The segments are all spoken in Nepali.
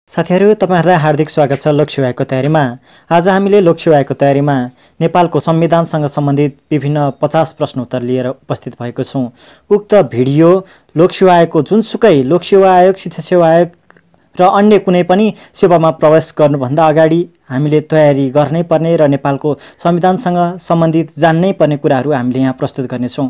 साथीहरू तपाईहरुलाई हार्दिक स्वागत छ लोकसेवाको तयारीमा। आज हामीले लोकसेवाको तयारीमा नेपालको संविधानसँग सम्बन्धित विभिन्न 50 प्रश्न उत्तर लिएर उपस्थित भएको छौं। उक्त भिडियो लोकसेवाको जुनसुकै लोकसेवा आयोग, शिक्षा सेवा आयोग र अन्य कुनै पनि सेवामा प्रवेश गर्नुभन्दा अगाडि हामीले तयारी गर्नै पर्ने र नेपालको संविधानसँग सम्बन्धित जान्नै पर्ने कुराहरू हामीले यहाँ प्रस्तुत गर्नेछौं।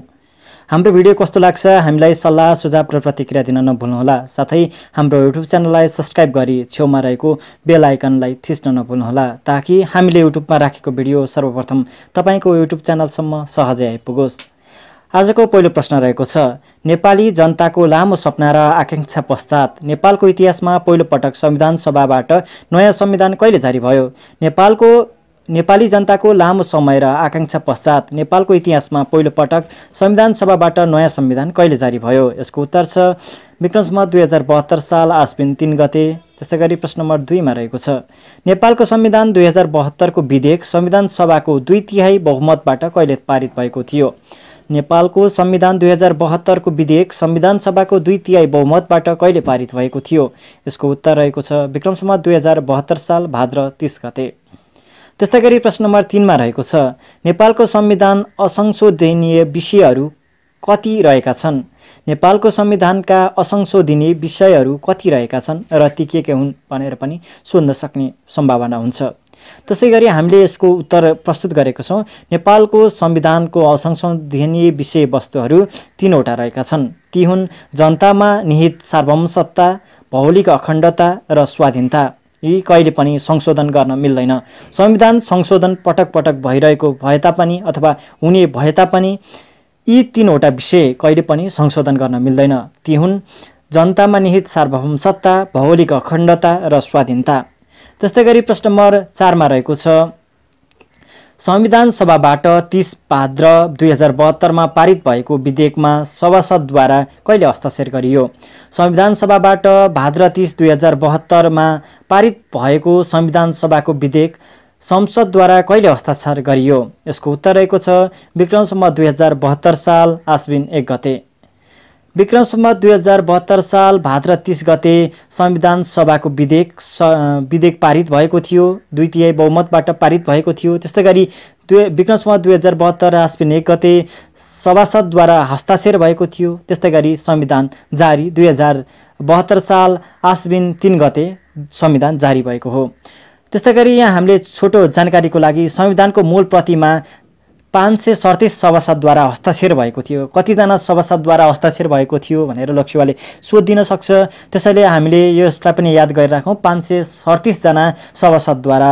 हाम्रो भिडियो कस्तो लाग्छ हामीलाई सल्लाह सुझाव र प्रतिक्रिया दिन नभुल्नुहोला। साथै हाम्रो युट्युब च्यानललाई सब्स्क्राइब गरी छेउमा रहेको बेल आइकनलाई थिच्न नभुल्नुहोला ताकि हामीले युट्युबमा राखेको भिडियो सर्वप्रथम तपाईको युट्युब च्यानलसम्म सहजै आइपुगोस्। आजको पहिलो प्रश्न रहेको छ, नेपाली जनताको लामो सपना र आकांक्षा पश्चात नेपालको इतिहासमा पहिलो पटक संविधान सभाबाट नयाँ संविधान कहिले जारी भयो? नेपाली जनताको लामो समय र आकांक्षा पश्चात नेपालको इतिहासमा पहिलो पटक संविधान सभाबाट नयाँ संविधान कहिले जारी भयो? यसको उत्तर छ विक्रम सम्वत 2072 साल आश्विन 3 गते। त्यस्तै गरी प्रश्न नम्बर 2 मा रहेको छ, नेपालको संविधान 2072 को विधेयक संविधान सभाको 2/3 बहुमतबाट कहिले पारित भएको थियो? नेपालको संविधान 2072 को विधेयक संविधान सभाको 2/3 बहुमतबाट कहिले पारित भएको थियो? यसको उत्तर रहेको छ विक्रम सम्वत 2072 साल भाद्र 30 गते। त्यस्तै गरी प्रश्न नम्बर 3 मा रहेको छ, नेपालको संविधान असंशोधनीय विषयहरू कति रहेका छन्? नेपालको संविधानका असंशोधनीय विषयहरू कति रहेका छन् र ती के हुन् भनेर पनि सोध्न सक्ने सम्भावना हुन्छ। त्यसैगरी हामीले यसको उत्तर प्रस्तुत गरेको छौं। नेपालको संविधानको असंशोधनीय विषयवस्तुहरू 3 वटा रहेका छन्। ती हुन् जनतामा निहित सार्वभौमसत्ता, भौगोलिक अखण्डता र स्वाधीनता। यी कहिले पनि संशोधन गर्न मिल्दैन। संविधान संशोधन पटक पटक भइरहेको भए तापनि अथवा हुने भए तापनि यी 3 वटा विषय कहिले पनि संशोधन गर्न मिल्दैन। ती हुन् जनतामा निहित सार्वभौमसत्ता, भौगोलिक अखण्डता र स्वाधीनता। त्यस्तै गरी प्रश्न नम्बर 4 मा रहेको छ, संविधान सभाबाट 30 भाद्र 2072 मा पारित भएको विधेयकमा सभासदद्वारा कहिले हस्ताक्षर गरियो? संविधान सभाबाट भाद्र 30 2072 मा पारित भएको संविधान सभाको विधेयक संसदद्वारा कहिले हस्ताक्षर गरियो? यसको उत्तर रहेको छ विक्रम सम्वत 2072 साल आश्विन 1 गते। विक्रम सम्वत 2072 साल भाद्र 30 गते संविधान सभाको विधेयक पारित भएको थियो, 2/3 बहुमतबाट पारित भएको थियो। त्यस्तै गरी विक्रम सम्वत 2072 आश्विन 1 गते सभासदद्वारा हस्ताक्षर भएको थियो। त्यस्तै गरी संविधान जारी 2072 साल आश्विन 3 गते संविधान जारी भएको हो। त्यस्तै गरी यहाँ हामीले छोटो जानकारीको लागि संविधानको मूल प्रतिमा 537 सभासदद्वारा हस्ताक्षर भएको थियो। कतिजना सभासदद्वारा हस्ताक्षर भएको थियो भनेर लोकसेवाले सोधिन सक्छ। त्यसैले हामीले यसलाई पनि याद गरिराखौँ, 537 जना सभासदद्वारा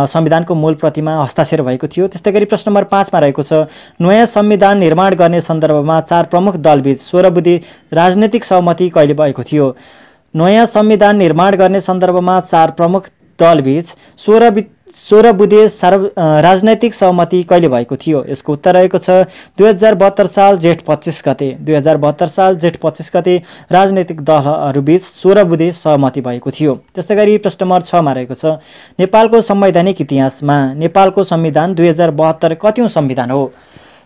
संविधानको मूल प्रतिमा हस्ताक्षर भएको थियो। त्यस्तै गरी प्रश्न नम्बर 5 मा रहेको छ, नयाँ संविधान निर्माण गर्ने सन्दर्भमा 4 प्रमुख दलबीच 16 बुँदे राजनैतिक सहमति कहिले भएको थियो? नयाँ संविधान निर्माण गर्ने सन्दर्भमा 4 प्रमुख दलबीच 16 बुँदे राजनैतिक सहमति कहिले भएको थियो? यसको उत्तर रहेको छ 2072 साल जेठ 25 गते। 2072 साल जेठ 25 गते राजनैतिक दलहरूबीच 16 बुँदे सहमति भएको थियो। त्यस्तै गरी प्रश्न नम्बर 6 मा रहेको छ, नेपालको संवैधानिक इतिहासमा नेपालको संविधान 2072 कतिौं संविधान हो?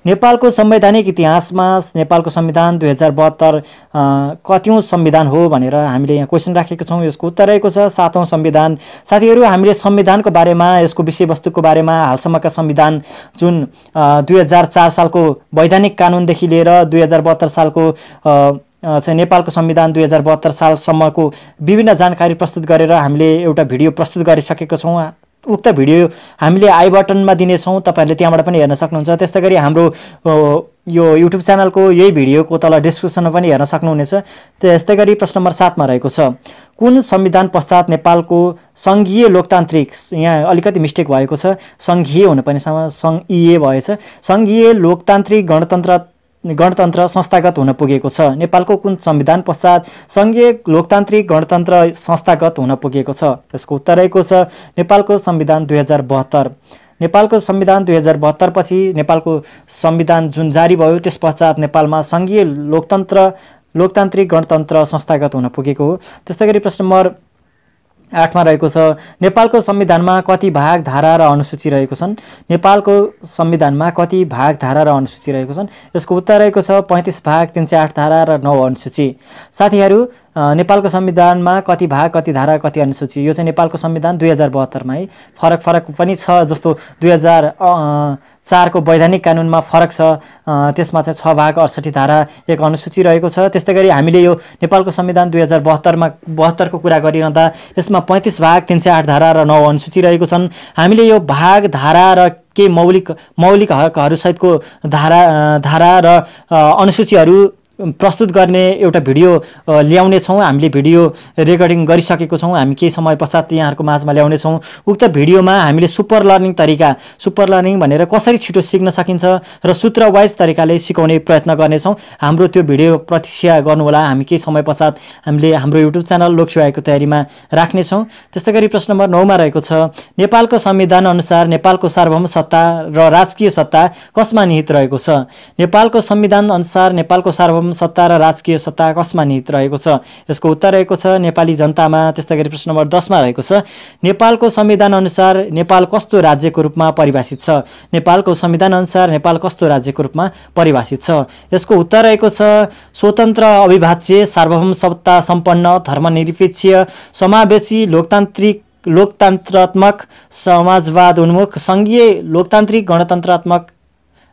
नेपालको संवैधानिक इतिहासमा नेपालको संविधान 2072 कतिौं संविधान हो भनेर हामीले यहाँ क्वेशन राखेको छौं। यसको उत्तर रहेको छ 7औं संविधान। साथीहरू हामीले संविधानको बारेमा, यसको विषयवस्तुको बारेमा, हालसम्मका संविधान जुन 2004 सालको वैधानिक कानुनदेखि लिएर 2072 सालको नेपालको संविधान 2072 सालसम्मको विभिन्न जानकारी प्रस्तुत गरेर हामीले एउटा भिडियो प्रस्तुत गरिसकेको छौं। उक्त भिडियो हामीले आई बटनमा दिनेछौँ, तपाईहरुले त्यहाँबाट पनि हेर्न सक्नुहुन्छ। त्यस्तै गरी हाम्रो यो युट्युब च्यानलको यही भिडियोको तल डिस्क्रिप्सनमा पनि हेर्न सक्नुहुनेछ। त्यस्तै गरी प्रश्न नम्बर 7 मा रहेको छ, कुन संविधान पश्चात नेपालको संघीय लोकतान्त्रिक, यहाँ अलिकति मिस्टेक भएको छ, संघीय हुनुपर्ने संघीय भएछ, संघीय लोकतान्त्रिक गणतन्त्र संस्थागत हुन पुगेको छ? नेपालको कुन संविधान पश्चात संघीय लोकतान्त्रिक गणतन्त्र संस्थागत हुन पुगेको छ? यसको उत्तर रहेको छ नेपालको संविधान 2072। नेपालको संविधान 2072 पछि नेपालको संविधान जुन जारी भयो त्यस पश्चात नेपालमा संघीय लोकतान्त्रिक गणतन्त्र संस्थागत हुन पुगेको हो। त्यस्तै गरी प्रश्न नम्बर 8 मा रहेको छ, नेपालको संविधानमा कति भाग, धारा र अनुसूची रहेको छन्? नेपालको संविधानमा कति भाग, धारा र अनुसूची रहेको छन्? यसको उत्तर रहेको छ 35 भाग, 308 धारा र 9 अनुसूची। साथीहरू नेपालको संविधानमा कति भाग, कति धारा, कति अनुसूची, यो चाहिँ नेपालको संविधान 2072 मा है। फरक पनि छ, जस्तो 2004 को वैधानिक कानुनमा फरक छ, त्यसमा चाहिँ 6 भाग 68 धारा 1 अनुसूची रहेको छ। त्यस्तै गरी हामीले यो नेपालको संविधान 2072 को कुरा गरिरहँदा यसमा 35 भाग 308 धारा र 9 अनुसूची रहेको छन्। हामीले यो भाग, धारा र के मौलिक हकहरू सहितको धारा र अनुसूचीहरू प्रस्तुत गर्ने एउटा भिडियो ल्याउने छौँ। हामीले भिडियो रेकर्डिङ गरिसकेको छौँ, हामी केही समय पश्चात यहाँहरूको माझमा ल्याउने छौँ। उक्त भिडियोमा हामीले सुपर लर्निङ भनेर कसरी छिटो सिक्न सकिन्छ र सूत्र वाइज तरिकाले सिकाउने प्रयत्न गर्नेछौँ। हाम्रो त्यो भिडियो प्रतीक्षा गर्नुहोला, हामी केही समय पश्चात हामीले हाम्रो युट्युब च्यानल लोकसेवाको तयारीमा राख्नेछौँ। त्यस्तै गरी प्रश्न नम्बर 9 मा रहेको छ, नेपालको संविधान अनुसार नेपालको सार्वभौम सत्ता र राजकीय सत्ता कसमा निहित रहेको छ? नेपालको संविधान अनुसार नेपालको सार्वभौम सत्ता र राजकीय सत्ता कसमा निहित रहेको छ? यसको उत्तर रहेको छ नेपाली जनतामा। त्यस्तै गरी प्रश्न नम्बर 10 मा रहेको छ, नेपालको संविधान अनुसार नेपाल कस्तो राज्यको रूपमा परिभाषित छ? नेपालको संविधान अनुसार नेपाल कस्तो राज्यको रूपमा परिभाषित छ? यसको उत्तर रहेको छ स्वतन्त्र, अविभाज्य, सार्वभौम सत्ता सम्पन्न, धर्मनिरपेक्ष, समावेशी, लोकतन्त्रात्मक, समाजवाद उन्मुख, संघीय, लोकतान्त्रिक, गणतन्त्रात्मक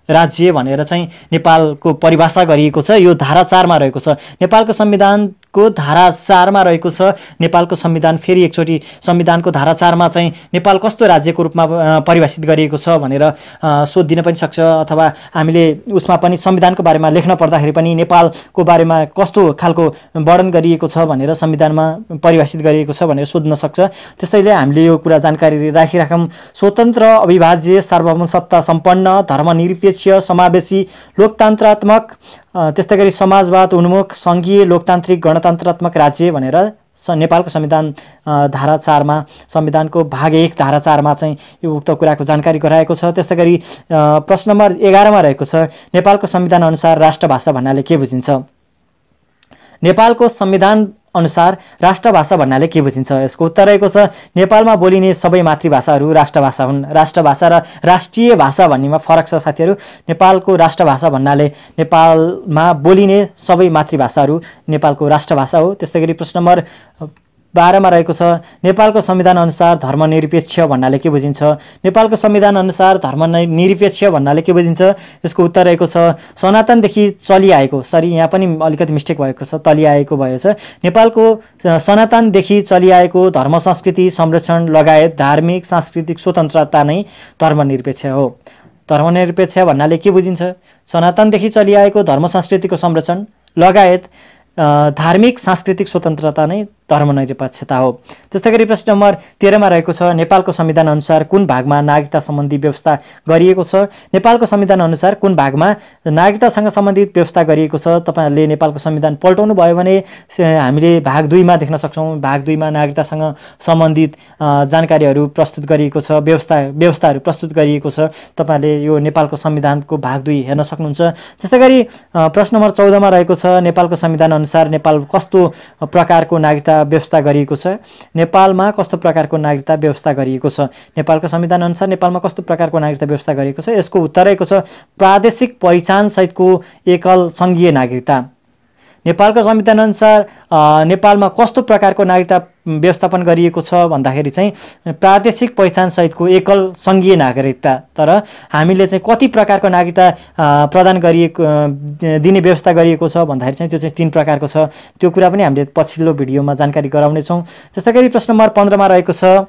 राज्य भनेर चाहिँ नेपालको परिभाषा गरिएको छ। यो धारा 4 मा रहेको छ। नेपालको संविधानको धारा 4 मा रहेको छ। नेपालको संविधान फेरि एकचोटि संविधानको धारा 4 मा चाहिँ नेपाल कस्तो राज्यको रूपमा परिभाषित गरिएको छ भनेर सोधिदिन पनि सक्छ, अथवा हामीले उसमा पनि संविधानको बारेमा लेख्न पर्दाखेरि पनि नेपालको बारेमा कस्तो खालको वर्णन गरिएको छ भनेर संविधानमा परिभाषित गरिएको छ भनेर सोध्न सक्छ। त्यसैले हामीले यो कुरा जानकारी राखिराखौँ। स्वतन्त्र, अविभाज्य, सार्वभौम सत्ता सम्पन्न, धर्मनिरपेक्ष, समावेशी, लोकतन्त्रात्मक, त्यस्तै गरी समाजवाद उन्मुख, संघीय, लोकतान्त्रिक, गणतन्त्रात्मक राज्य भनेर नेपालको संविधान धारा 4 मा, संविधानको भाग 1 धारा 4 मा चाहिँ यो उक्त कुराको जानकारी गराएको छ। त्यस्तै गरी प्रश्न नम्बर 11 मा रहेको छ, नेपालको संविधान अनुसार राष्ट्रभाषा भन्नाले के बुझिन्छ? नेपालको संविधान अनुसार राष्ट्रभाषा भन्नाले के बुझिन्छ? यसको उत्तर रहेको छ नेपालमा बोलिने सबै मातृभाषाहरू राष्ट्रभाषा हुन्। राष्ट्रभाषा र राष्ट्रिय भाषा भन्नेमा फरक छ साथीहरू। नेपालको राष्ट्रभाषा भन्नाले नेपालमा बोलिने सबै मातृभाषाहरू नेपालको राष्ट्रभाषा हो। त्यस्तै गरी प्रश्न नम्बर 12 मा रहेको छ, नेपालको संविधान अनुसार धर्मनिरपेक्ष भन्नाले के बुझिन्छ? नेपालको संविधान अनुसार धर्मनिरपेक्ष भन्नाले के बुझिन्छ? यसको उत्तर रहेको छ सनातनदेखि चलिआएको, सरी यहाँ पनि अलिकति मिस्टेक भएको छ, तलिआएको भएछ। नेपालको सनातनदेखि चलिआएको धर्म संस्कृति संरक्षण लगायत धार्मिक सांस्कृतिक स्वतन्त्रता नै धर्मनिरपेक्ष हो। धर्मनिरपेक्ष भन्नाले के बुझिन्छ? सनातनदेखि चलिआएको धर्म संस्कृतिको संरक्षण लगायत धार्मिक सांस्कृतिक स्वतन्त्रता नै धर्मनिरपेक्षता हो। त्यस्तै गरी प्रश्न नम्बर 13 मा रहेको छ, नेपालको संविधान अनुसार कुन भागमा नागरिकता सम्बन्धी व्यवस्था गरिएको छ? नेपालको संविधान अनुसार कुन भागमा नागरिकतासँग सम्बन्धित व्यवस्था गरिएको छ? तपाईहरुले नेपालको संविधान पल्टाउनु भयो भने हामीले भाग 2 मा देख्न सक्छौं। भाग 2 मा नागरिकतासँग सम्बन्धित जानकारीहरू प्रस्तुत गरिएको छ, व्यवस्थाहरू प्रस्तुत गरिएको छ। तपाईहरुले यो नेपालको संविधानको भाग 2 हेर्न सक्नुहुन्छ। त्यस्तै गरी प्रश्न नम्बर 14 मा रहेको छ, नेपालको संविधान अनुसार नेपाल कस्तो प्रकारको नागरिकता व्यवस्था गरिएको छ? नेपालमा कस्तो प्रकारको नागरिकता व्यवस्था गरिएको छ? नेपालको संविधान अनुसार नेपालमा कस्तो प्रकारको नागरिकता व्यवस्था गरिएको छ? यसको उत्तर रहेको छ प्रादेशिक पहिचान सहितको एकल संघीय नागरिकता। नेपालको संविधान अनुसार नेपालमा कस्तो प्रकारको नागरिकता व्यवस्थापन गरिएको छ भन्दाखेरि चाहिँ प्रादेशिक पहिचान सहितको एकल संघीय नागरिकता। तर हामीले चाहिँ कति प्रकारको नागरिकता प्रदान गरिएको दिने व्यवस्था गरिएको छ भन्दाखेरि चाहिँ त्यो चाहिँ 3 प्रकारको छ। त्यो कुरा पनि हामीले पछिल्लो भिडियोमा जानकारी गराउने छौं। त्यस्तै गरी प्रश्न नम्बर 15 मा रहेको छ,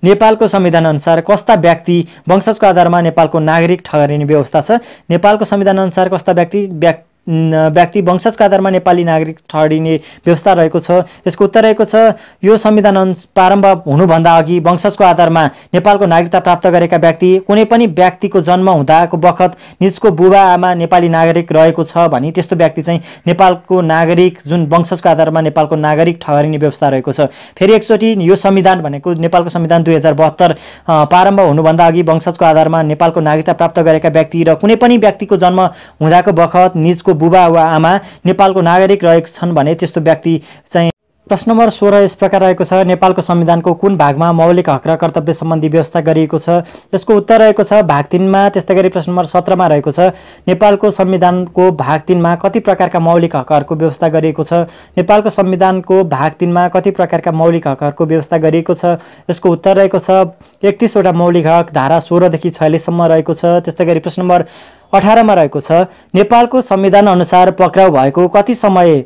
नेपालको संविधान अनुसार कस्ता व्यक्ति वंशजको आधारमा नेपालको नागरिक ठहरिने व्यवस्था छ? नेपालको संविधान अनुसार कस्ता व्यक्ति वंशजको आधारमा नेपाली नागरिक ठहरिने व्यवस्था रहेको छ? यसको उत्तर रहेको छ यो संविधान प्रारम्भ हुनुभन्दा अघि वंशजको आधारमा नेपालको नागरिकता प्राप्त गरेका व्यक्ति कुनै पनि व्यक्तिको जन्म हुँदाको बखत निजको बुबा आमा नेपाली नागरिक रहेको छ भने त्यस्तो व्यक्ति चाहिँ नेपालको नागरिक, जुन वंशजको आधारमा नेपालको नागरिक ठहरिने व्यवस्था रहेको छ। फेरि एकचोटि यो संविधान भनेको नेपालको संविधान 2072 प्रारम्भ हुनुभन्दा अघि वंशजको आधारमा नेपालको नागरिकता प्राप्त गरेका व्यक्ति र कुनै पनि व्यक्तिको जन्म हुँदाको बखत निजको बुबा वा आमा नेपालको नागरिक रहेका छन् भने त्यस्तो व्यक्ति चाहिँ प्रश्न नम्बर 16 यस प्रकार रहेको छ, नेपालको संविधानको कुन भागमा मौलिक हक र कर्तव्य सम्बन्धी व्यवस्था गरिएको छ? यसको उत्तर रहेको छ भाग 3 मा। त्यस्तै गरी प्रश्न नम्बर 17 मा रहेको छ, नेपालको संविधानको भाग 3 मा कति प्रकारका मौलिक हकहरूको व्यवस्था गरिएको छ? नेपालको संविधानको भाग 3 मा कति प्रकारका मौलिक हकहरूको व्यवस्था गरिएको छ? यसको उत्तर रहेको छ 31 वटा मौलिक हक, धारा 16 देखि 46 सम्म रहेको छ। त्यस्तै गरी प्रश्न नम्बर 18 मा रहेको छ, नेपालको संविधान अनुसार पक्राउ भएको कति समय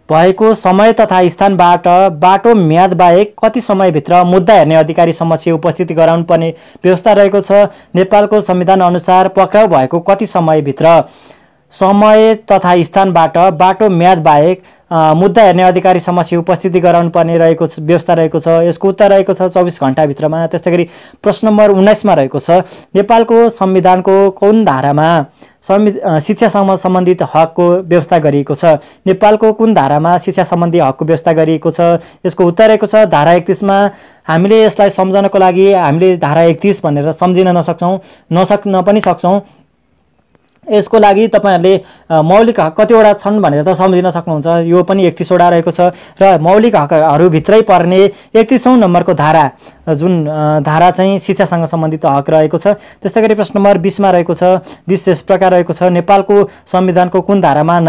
भएको समय तथा स्थानबाट बाटो म्याद बाहेक कति समयभित्र मुद्दा हेर्ने अधिकारी समक्ष उपस्थिति गराउनु पर्ने व्यवस्था रहेको छ? नेपालको संविधान अनुसार पक्राउ भएको कति समयभित्र समय तथा स्थानबाट बाटो म्याद बाहेक मुद्दा हेर्ने अधिकारी समक्ष उपस्थिति गराउनु पर्ने व्यवस्था रहेको छ। यसको उत्तर रहेको छ 24 घण्टाभित्रमा। त्यस्तै गरी प्रश्न नम्बर 19 मा रहेको छ, नेपालको संविधानको कुन धारामा शिक्षासँग सम्बन्धित हकको व्यवस्था गरिएको छ? नेपालको कुन धारामा शिक्षा सम्बन्धी हकको व्यवस्था गरिएको छ? यसको उत्तर रहेको छ धारा 31 मा। हामीले यसलाई सम्झनको लागि हामीले धारा 31 भनेर सम्झिन नसक्न पनि सक्छौँ। यसको लागि तपाईहरुले मौलिक हक कतिवटा छन् भनेर त सम्झिन सक्नुहुन्छ। यो पनि 31 वटा रहेको छ र मौलिक हकहरू भित्रै पर्ने 31औं नम्बरको धारा, जुन धारा चाहिँ शिक्षासँग सम्बन्धित हक रहेको छ। त्यस्तै गरी प्रश्न नम्बर 20 मा रहेको छ, 20 यस प्रकार रहेको छ, नेपालको संविधानको कुन धारामा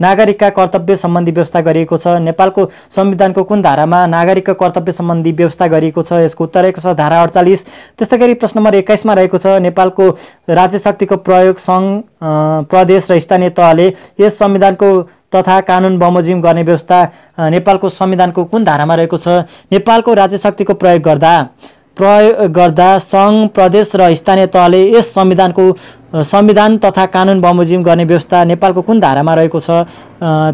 नागरिकका कर्तव्य सम्बन्धी व्यवस्था गरिएको छ? नेपालको संविधानको कुन धारामा नागरिकका कर्तव्य सम्बन्धी व्यवस्था गरिएको छ? यसको उत्तर रहेको छ धारा 48। त्यस्तै गरी प्रश्न नम्बर 21 मा रहेको छ, नेपालको राज्य शक्तिको प्रयोग सङ्घ, प्रदेश र स्थानीय तहले यस संविधानको तथा कानुन बमोजिम गर्ने व्यवस्था नेपालको संविधानको कुन धारामा रहेको छ? नेपालको राज्य शक्तिको प्रयोग गर्दा सङ्घ, प्रदेश र स्थानीय तहले यस संविधान तथा कानुन बमोजिम गर्ने व्यवस्था नेपालको कुन धारामा रहेको छ?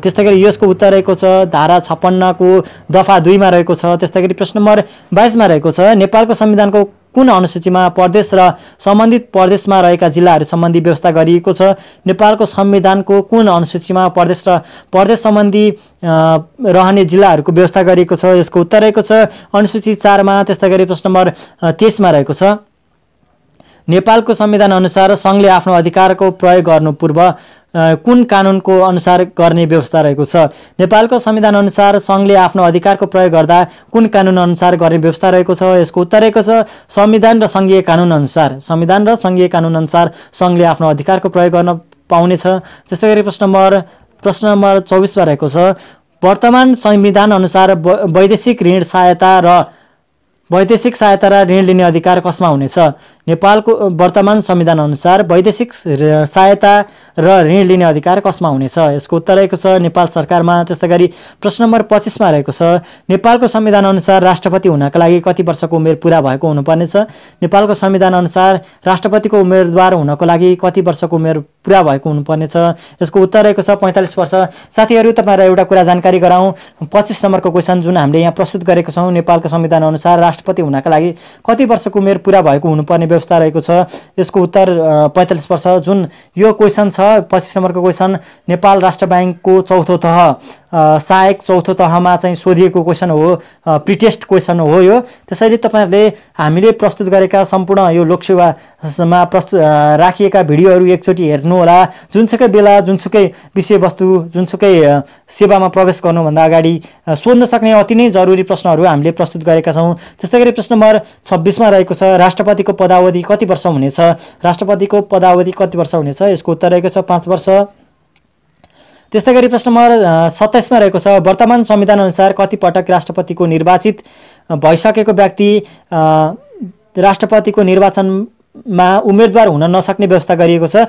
त्यस्तै गरी यसको उत्तर रहेको छ धारा 56 को दफा 2 मा रहेको छ। त्यस्तै गरी प्रश्न नम्बर 22 मा रहेको छ, नेपालको संविधानको कुन अनुसूचीमा प्रदेश र सम्बन्धित प्रदेशमा रहेका जिल्लाहरू सम्बन्धी व्यवस्था गरिएको छ? नेपालको संविधानको कुन अनुसूचीमा प्रदेश र प्रदेश सम्बन्धी रहने जिल्लाहरूको व्यवस्था गरिएको छ? यसको उत्तर रहेको छ अनुसूची 4 मा। त्यस्तै गरी प्रश्न नम्बर 23 मा रहेको छ, नेपालको संविधान अनुसार सङ्घले आफ्नो अधिकारको प्रयोग गर्नु पूर्व कुन कानुनको अनुसार गर्ने व्यवस्था रहेको छ? नेपालको संविधान अनुसार सङ्घले आफ्नो अधिकारको प्रयोग गर्दा कुन कानुन अनुसार गर्ने व्यवस्था रहेको छ? यसको उत्तर रहेको छ संविधान र सङ्घीय कानुन अनुसार। संविधान र सङ्घीय कानुन अनुसार सङ्घले आफ्नो अधिकारको प्रयोग गर्न पाउनेछ। त्यस्तै गरी प्रश्न नम्बर 24 मा रहेको छ, वर्तमान संविधान अनुसार वैदेशिक सहायता र ऋण लिने अधिकार कसमा हुनेछ? नेपालको वर्तमान संविधान अनुसार वैदेशिक सहायता र ऋण लिने अधिकार कसमा हुनेछ? यसको उत्तर रहेको छ नेपाल सरकारमा। त्यस्तै गरी प्रश्न नम्बर 25 मा रहेको छ, नेपालको संविधान अनुसार राष्ट्रपति हुनका लागि कति वर्षको उमेर पूरा भएको हुनुपर्नेछ? नेपालको संविधान अनुसार राष्ट्रपतिको उम्मेदवार हुनको लागि कति वर्षको उमेर पूरा भएको हुनुपर्नेछ? यसको उत्तर रहेको छ 45 वर्ष। साथीहरू, तपाईहरुलाई एउटा कुरा जानकारी गराउँ, 25 नम्बरको क्वेशन जुन हामीले यहाँ प्रस्तुत गरेको छौँ, नेपालको संविधान अनुसार राष्ट्रपति हुनका लागि कति वर्षको उमेर पूरा भएको हुनुपर्ने व्यवस्था रहेको छ? यसको उत्तर 45 वर्ष। जुन यो क्वेशन छ 25 नम्बरको क्वेशन नेपाल राष्ट्र ब्याङ्कको चौथो तह सहायक चौथो तहमा चाहिँ सोधिएको क्वेशन हो, प्रिटेस्ट क्वेशन हो यो। त्यसैले तपाईहरुले हामीले प्रस्तुत गरेका सम्पूर्ण यो लोकसेवामा राखिएका भिडियोहरू एकचोटि हेर्नुहोला। जुनसुकै बेला, जुनसुकै विषयवस्तु, जुनसुकै सेवामा प्रवेश गर्नुभन्दा अगाडि सोध्न सक्ने अति नै जरुरी प्रश्नहरू हामीले प्रस्तुत गरेका छौँ। त्यस्तै गरी प्रश्न नम्बर 26 मा रहेको छ, राष्ट्रपतिको पदावधि कति वर्ष हुनेछ? राष्ट्रपतिको पदावधि कति वर्ष हुनेछ? यसको उत्तर रहेको छ 5 वर्ष। त्यस्तै गरी प्रश्न नम्बर 27 मा रहेको छ, वर्तमान संविधान अनुसार कति पटक राष्ट्रपतिको निर्वाचित भइसकेको व्यक्ति राष्ट्रपतिको निर्वाचनमा उम्मेदवार हुन नसक्ने व्यवस्था गरिएको छ?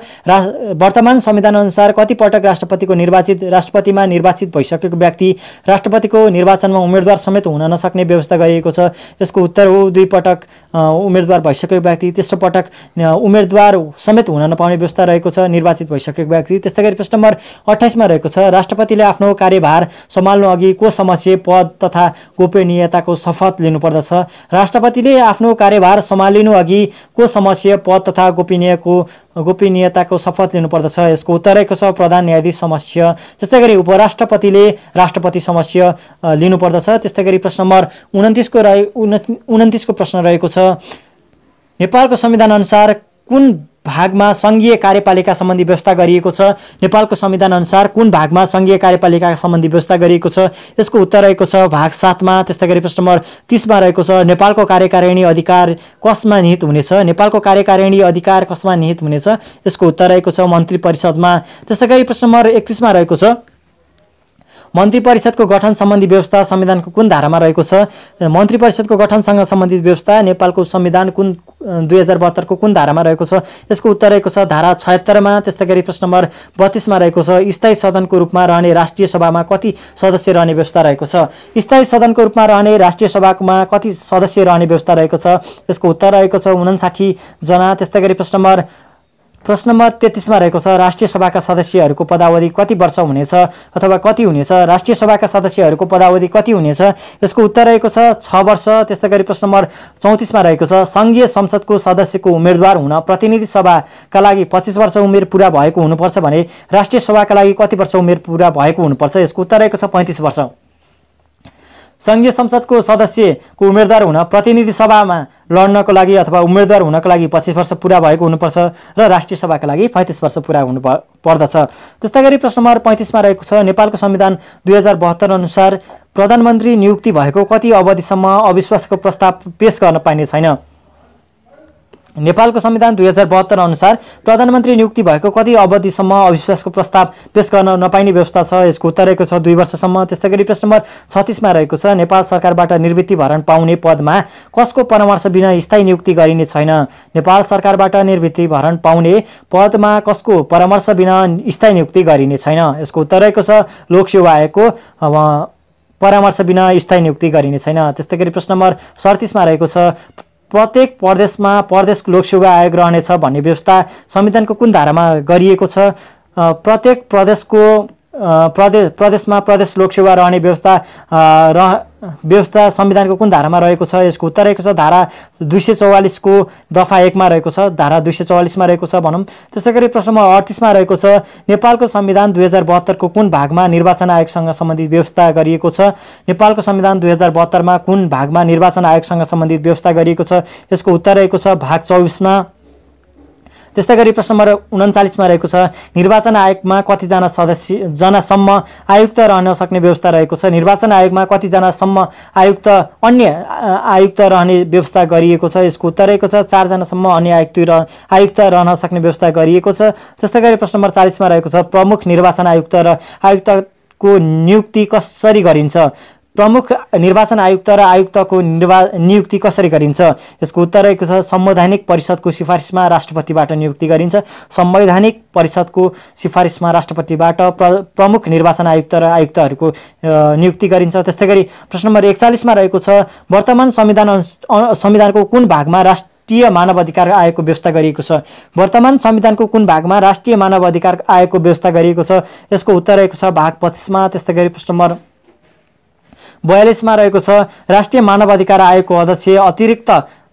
वर्तमान संविधान अनुसार कति पटक राष्ट्रपतिमा निर्वाचित भइसकेको व्यक्ति राष्ट्रपतिको निर्वाचनमा उम्मेदवार समेत हुन नसक्ने व्यवस्था गरिएको छ? यसको उत्तर हो 2 पटक उम्मेदवार भइसकेको व्यक्ति, तेस्रो पटक उम्मेदवार समेत हुन नपाउने व्यवस्था रहेको छ निर्वाचित भइसकेको व्यक्ति। त्यस्तै गरी प्रश्न नम्बर 28 मा रहेको छ, राष्ट्रपतिले आफ्नो कार्यभार सम्हाल्नु अघि को सदस्य पद तथा गोपनीयताको शपथ लिनुपर्दछ? राष्ट्रपतिले आफ्नो कार्यभार सम्हालिनु अघि को सदस्य पद तथा गोपनीयताको शपथ लिनुपर्दछ? यसको उत्तर रहेको छ प्रधान न्यायाधीश सदस्य। त्यस्तै गरी उपराष्ट्रपतिले राष्ट्रपति सदस्य लिनुपर्दछ। त्यस्तै गरी प्रश्न नम्बर 29 को प्रश्न रहेको छ, नेपालको संविधान अनुसार कुन भागमा सङ्घीय कार्यपालिका सम्बन्धी व्यवस्था गरिएको छ? नेपालको संविधान अनुसार कुन भागमा सङ्घीय कार्यपालिका सम्बन्धी व्यवस्था गरिएको छ? यसको उत्तर रहेको छ भाग 7 मा। त्यस्तै गरी प्रश्न नम्बर 30 मा रहेको छ नेपालको कार्यकारिणी अधिकार कसमा निहित हुनेछ? नेपालको कार्यकारिणी अधिकार कसमा निहित हुनेछ? यसको उत्तर रहेको छ मन्त्री परिषदमा। त्यस्तै गरी प्रश्न नम्बर 31 मा रहेको छ मन्त्री परिषदको गठन सम्बन्धी व्यवस्था संविधानको कुन धारामा रहेको छ? मन्त्री परिषदको गठनसँग सम्बन्धित व्यवस्था नेपालको संविधान कुन 2072 को कुन धारामा रहेको छ? यसको उत्तर रहेको छ धारा 76 मा। त्यस्तै गरी प्रश्न नम्बर 32 मा रहेको छ स्थायी सदनको रूपमा रहने राष्ट्रिय सभामा कति सदस्य रहने व्यवस्था रहेको छ? स्थायी सदनको रूपमा रहने राष्ट्रिय सभामा कति सदस्य रहने व्यवस्था रहेको छ? यसको उत्तर रहेको छ 59 जना। त्यस्तै गरी प्रश्न नम्बर 33 मा रहेको छ राष्ट्रिय सभाका सदस्यहरूको पदावधि कति वर्ष हुनेछ अथवा कति हुनेछ? राष्ट्रिय सभाका सदस्यहरूको पदावधि कति हुनेछ? यसको उत्तर रहेको छ 6 वर्ष। त्यस्तै गरी प्रश्न नम्बर 34 मा रहेको छ संघीय संसदको सदस्यको उम्मेदवार हुन प्रतिनिधि सभाका लागि 25 वर्ष उमेर पूरा भएको हुनुपर्छ भने राष्ट्रिय सभाका लागि कति वर्ष उमेर पूरा भएको हुनुपर्छ? यसको उत्तर रहेको छ 35 वर्ष। संघीय संसदको सदस्यको उम्मेदवार हुन प्रतिनिधि सभामा लड्नको लागि अथवा उम्मेदवार हुनको लागि 25 वर्ष पूरा भएको हुनुपर्छ र राष्ट्रिय सभाका लागि 35 वर्ष पूरा हुनु पर्दछ। त्यस्तै गरी प्रश्न नम्बर 35 मा रहेको छ नेपालको संविधान 2072 अनुसार प्रधानमन्त्री नियुक्ति भएको कति अवधिसम्म अविश्वासको प्रस्ताव पेश गर्न पाइने छैन? नेपालको संविधान 2072 अनुसार प्रधानमन्त्री नियुक्ति भएको कति अवधिसम्म अविश्वासको प्रस्ताव पेश गर्न नपाइने व्यवस्था छ? यसको उत्तर रहेको छ 2 वर्षसम्म। त्यस्तै गरी प्रश्न नम्बर 36 मा रहेको छ नेपाल सरकारबाट निवृत्ति भरण पाउने पदमा कसको परामर्श बिना स्थायी नियुक्ति गरिने छैन? नेपाल सरकारबाट निवृत्ति भरण पाउने पदमा कसको परामर्श बिना स्थायी नियुक्ति गरिने छैन? यसको उत्तर रहेको छ लोक सेवा आयोगको परामर्श बिना स्थायी नियुक्ति गरिने छैन। त्यस्तै गरी प्रश्न नम्बर 37 मा रहेको छ प्रत्येक प्रदेशमा प्रदेश लोकसेवा आयोग रहनेछ भन्ने व्यवस्था संविधानको कुन धारामा गरिएको छ? प्रत्येक प्रदेशमा प्रदेश लोकसेवा रहने व्यवस्था संविधानको कुन धारामा रहेको छ? यसको उत्तर रहेको छ धारा 244 को दफा 1 मा रहेको छ, धारा 244 मा रहेको छ भनौँ। त्यसै गरी प्रश्न नम्बर 38 मा रहेको छ नेपालको संविधान 2072 को कुन भागमा निर्वाचन आयोगसँग सम्बन्धित व्यवस्था गरिएको छ? नेपालको संविधान 2072 मा कुन भागमा निर्वाचन आयोगसँग सम्बन्धित व्यवस्था गरिएको छ? यसको उत्तर रहेको छ भाग 24 मा। त्यस्तै गरी प्रश्न नम्बर 39 मा रहेको छ निर्वाचन आयोगमा कतिजना जनासम्म आयुक्त रहन सक्ने व्यवस्था रहेको छ? निर्वाचन आयोगमा कतिजनासम्म अन्य आयुक्त रहने व्यवस्था गरिएको छ? यसको उत्तर रहेको छ 4 जनासम्म अन्य आयुक्त रहन सक्ने व्यवस्था गरिएको छ। त्यस्तै गरी प्रश्न नम्बर 40 मा रहेको छ प्रमुख निर्वाचन आयुक्त र आयुक्तको नियुक्ति कसरी गरिन्छ? प्रमुख निर्वाचन आयुक्त र आयुक्तको नियुक्ति कसरी गरिन्छ? यसको उत्तर रहेको छ संवैधानिक परिषदको सिफारिसमा राष्ट्रपतिबाट नियुक्ति गरिन्छ। संवैधानिक परिषदको सिफारिसमा राष्ट्रपतिबाट प्रमुख निर्वाचन आयुक्त र आयुक्तहरूको नियुक्ति गरिन्छ। त्यस्तै गरी प्रश्न नम्बर 41 मा रहेको छ वर्तमान संविधानको कुन भागमा राष्ट्रिय मानवाधिकार आयोगको व्यवस्था गरिएको छ? वर्तमान संविधानको कुन भागमा राष्ट्रिय मानवाधिकार आयोगको व्यवस्था गरिएको छ? यसको उत्तर रहेको छ भाग 25 मा। त्यस्तै गरी प्रश्न नम्बर 42 मा रहेको छ राष्ट्रिय मानवाधिकार आयोगको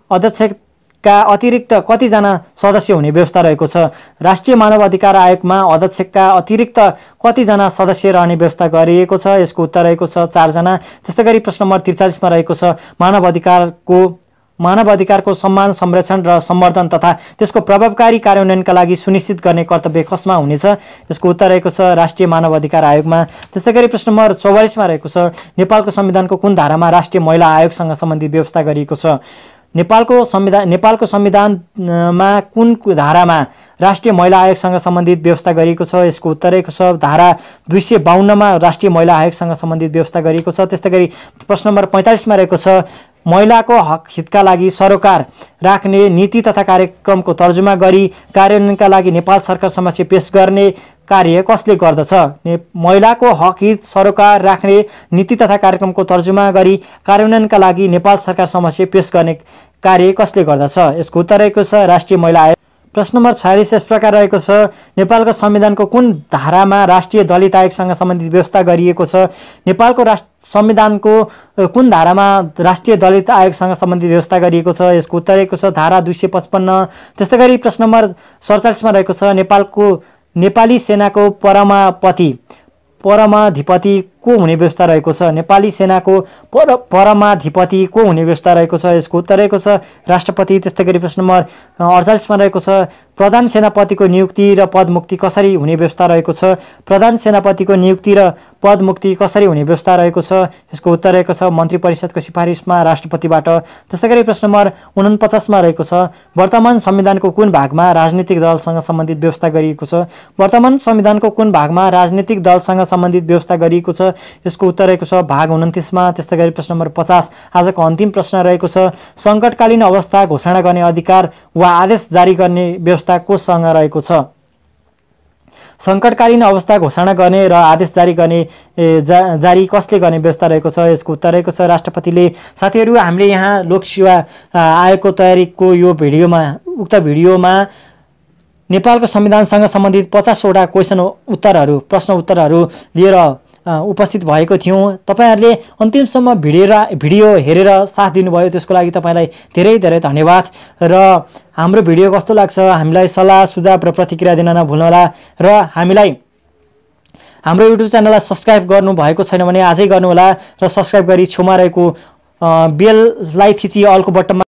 अध्यक्षका अतिरिक्त कतिजना सदस्य हुने व्यवस्था रहेको छ? राष्ट्रिय मानवाधिकार आयोगमा अध्यक्षका अतिरिक्त कतिजना सदस्य रहने व्यवस्था गरिएको छ? यसको उत्तर रहेको छ 4 जना। त्यस्तै गरी प्रश्न नम्बर 43 मा रहेको छ मानवाधिकारको सम्मान संरक्षण र सम्वर्धन तथा त्यसको प्रभावकारी कार्यान्वयनका लागि सुनिश्चित गर्ने कर्तव्य कसमा हुनेछ? यसको उत्तर रहेको छ राष्ट्रिय मानवाधिकार आयोगमा। त्यस्तै गरी प्रश्न नम्बर 44 मा रहेको छ नेपालको संविधानको कुन धारामा राष्ट्रिय महिला आयोगसँग सम्बन्धित व्यवस्था गरिएको छ? नेपालको संविधानमा कुन धारामा राष्ट्रिय महिला आयोगसँग सम्बन्धित व्यवस्था गरिएको छ? यसको उत्तर रहेको छ धारा 252 मा राष्ट्रिय महिला आयोगसँग सम्बन्धित व्यवस्था गरिएको छ। त्यस्तै गरी प्रश्न नम्बर 45 मा रहेको छ महिलाको हक हितका लागि सरोकार राख्ने नीति तथा कार्यक्रमको तर्जुमा गरी कार्यान्वयनका लागि नेपाल सरकार समक्ष पेश गर्ने कार्य कसले गर्दछ? महिलाको हक हित सरोकार राख्ने नीति तथा कार्यक्रमको तर्जुमा गरी कार्यान्वयनका लागि नेपाल सरकार समक्ष पेश गर्ने कार्य कसले गर्दछ? यसको उत्तर रहेको छ राष्ट्रिय महिला आयोग। प्रश्न नम्बर 46 यस प्रकार रहेको छ नेपालको संविधानको कुन धारामा राष्ट्रिय दलित आयोगसँग सम्बन्धित व्यवस्था गरिएको छ? नेपालको संविधानको कुन धारामा राष्ट्रिय दलित आयोगसँग सम्बन्धित व्यवस्था गरिएको छ? यसको उत्तर रहेको छ धारा 255। त्यस्तै गरी प्रश्न नम्बर 47 मा रहेको छ नेपाली सेनाको परमाधिपति को हुने व्यवस्था रहेको छ? नेपाली सेनाको परमाधिपति को हुने व्यवस्था रहेको छ? यसको उत्तर रहेको छ राष्ट्रपति। त्यस्तै गरी प्रश्न नम्बर 48 मा रहेको छ प्रधान सेनापतिको नियुक्ति र पदमुक्ति कसरी हुने व्यवस्था रहेको छ? प्रधान सेनापतिको नियुक्ति र पदमुक्ति कसरी हुने व्यवस्था रहेको छ? यसको उत्तर रहेको छ मन्त्री परिषदको सिफारिसमा राष्ट्रपतिबाट। त्यस्तै गरी प्रश्न नम्बर 49 मा रहेको छ वर्तमान संविधानको कुन भागमा राजनीतिक दलसँग सम्बन्धित व्यवस्था गरिएको छ? वर्तमान संविधानको कुन भागमा राजनीतिक दलसँग सम्बन्धित व्यवस्था गरिएको छ? यसको उत्तर रहेको छ भाग 29 मा। त्यस्तै गरी प्रश्न नम्बर 50 आजको अन्तिम प्रश्न रहेको छ सङ्कटकालीन अवस्था घोषणा गर्ने अधिकार वा आदेश जारी गर्ने व्यवस्था कोसँग रहेको छ? सङ्कटकालीन अवस्था घोषणा गर्ने र आदेश जारी गर्ने जारी कसले गर्ने व्यवस्था रहेको छ? यसको उत्तर रहेको छ राष्ट्रपतिले। साथीहरू, हामीले यहाँ लोकसेवा आयोगको तयारीको यो भिडियोमा उक्त भिडियोमा नेपालको संविधानसँग सम्बन्धित 50 वटा प्रश्न उत्तरहरू लिएर उपस्थित भएको थियौँ। तपाईँहरूले अन्तिमसम्म भिडियो हेरेर साथ दिनुभयो, त्यसको लागि तपाईँलाई धेरै धेरै धन्यवाद। र हाम्रो भिडियो कस्तो लाग्छ हामीलाई सल्लाह सुझाव र प्रतिक्रिया दिन नभुल्नुहोला। र हामीलाई हाम्रो युट्युब च्यानललाई सब्सक्राइब गर्नुभएको छैन भने आजै गर्नुहोला र सब्सक्राइब गरी छेउमा रहेको बेललाई थिची अलको बटनमा